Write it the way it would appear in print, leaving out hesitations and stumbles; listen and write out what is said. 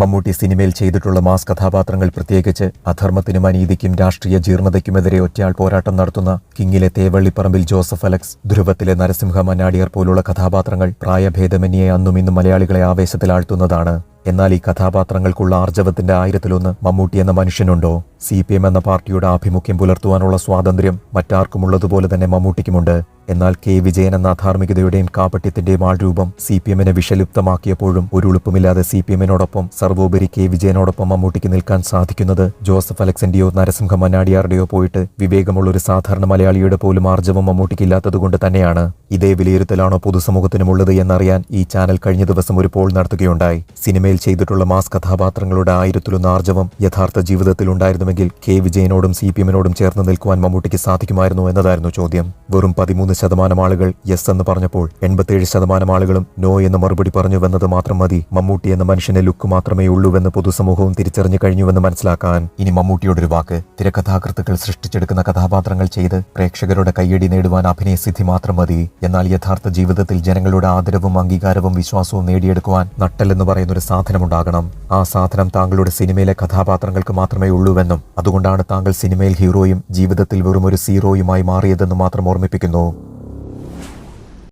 മമ്മൂട്ടി സിനിമയിൽ ചെയ്തിട്ടുള്ള മാസ് കഥാപാത്രങ്ങൾ പ്രത്യേകിച്ച് അധർമ്മത്തിനും അനീതിക്കും രാഷ്ട്രീയ ജീർണതയ്ക്കുമെതിരെ ഒറ്റയാൾ പോരാട്ടം നടത്തുന്ന കിങ്ങിലെ തേവള്ളിപ്പറമ്പിൽ ജോസഫ് അലക്സ്, ധ്രുവത്തിലെ നരസിംഹ മന്നാടിയർ പോലുള്ള കഥാപാത്രങ്ങൾ പ്രായഭേദമന്യേ അന്നും ഇന്നും മലയാളികളെ ആവേശത്തിലാഴ്ത്തുന്നതാണ്. എന്നാൽ ഈ കഥാപാത്രങ്ങൾക്കുള്ള ആർജവത്തിന്റെ 1000-ലൊന്ന് മമ്മൂട്ടി എന്ന മനുഷ്യനുണ്ടോ? CPM എന്ന പാർട്ടിയുടെ ആഭിമുഖ്യം പുലർത്തുവാനുള്ള സ്വാതന്ത്ര്യം മറ്റാർക്കുമുള്ളതുപോലെ തന്നെ മമ്മൂട്ടിക്കുമുണ്ട്. എന്നാൽ K. വിജയൻ എന്ന അധാർമികതയുടെയും കാപട്യത്തിന്റെയും ആൾരൂപം CPM-നെ വിഷലിപ്തമാക്കിയപ്പോഴും ഒരു ഉളുപ്പുമില്ലാതെ CPM-നോടൊപ്പം സർവോപരി K. വിജയനോടൊപ്പം മമ്മൂട്ടിക്ക് നിൽക്കാൻ സാധിക്കുന്നത് ജോസഫ് അലക്സിന്റെയോ നരസിംഹ മന്നാടിയാരുടെയോ പോയിട്ട് വിവേകമുള്ളൊരു സാധാരണ മലയാളിയുടെ പോലും ആർജവം മമ്മൂട്ടിക്കില്ലാത്തതുകൊണ്ട് തന്നെയാണ്. ഇതേ വിലയിരുത്തലാണോ പൊതുസമൂഹത്തിനുമുള്ളത് എന്നറിയാൻ ഈ ചാനൽ കഴിഞ്ഞ ദിവസം ഒരു പോൾ നടത്തുകയുണ്ടായി. സിനിമയിൽ ചെയ്തിട്ടുള്ള മാസ് കഥാപാത്രങ്ങളുടെ 1000-ലൊന്ന് ആർജവം യഥാർത്ഥ ജീവിതത്തിൽ ഉണ്ടായിരുന്നുവെങ്കിൽ K. വിജയനോടും CPM-നോടും ചേർന്ന് നിൽക്കുവാൻ മമ്മൂട്ടിക്ക് സാധിക്കുമായിരുന്നു എന്നതായിരുന്നു ചോദ്യം. വെറും 13% ആളുകൾ യെസ് എന്ന് പറഞ്ഞപ്പോൾ 87% ആളുകളും നോ എന്ന് മറുപടി പറഞ്ഞുവെന്നത് മാത്രം മതി മമ്മൂട്ടി എന്ന മനുഷ്യന്റെ ലുക്ക് മാത്രമേ ഉള്ളൂവെന്ന് പൊതുസമൂഹവും തിരിച്ചറിഞ്ഞു കഴിഞ്ഞുവെന്ന് മനസ്സിലാക്കാൻ. ഇനി മമ്മൂട്ടിയോടൊരു വാക്ക്. തിരക്കഥാകൃത്തുക്കൾ സൃഷ്ടിച്ചെടുക്കുന്ന കഥാപാത്രങ്ങൾ ചെയ്ത് പ്രേക്ഷകരുടെ കയ്യടി നേടുവാൻ അഭിനയസിദ്ധി മാത്രം മതി. എന്നാൽ യഥാർത്ഥ ജീവിതത്തിൽ ജനങ്ങളുടെ ആദരവും അംഗീകാരവും വിശ്വാസവും നേടിയെടുക്കുവാൻ നട്ടെല്ലെന്ന് പറയുന്നൊരു സാധനമുണ്ടാകണം. ആ സാധനം താങ്കളുടെ സിനിമയിലെ കഥാപാത്രങ്ങൾക്ക് മാത്രമേ ഉള്ളൂവെന്നും അതുകൊണ്ടാണ് താങ്കൾ സിനിമയിൽ ഹീറോയും ജീവിതത്തിൽ വെറും ഒരു സീറോയുമായി മാറിയതെന്ന് മാത്രം ഓർമ്മിപ്പിക്കുന്നു.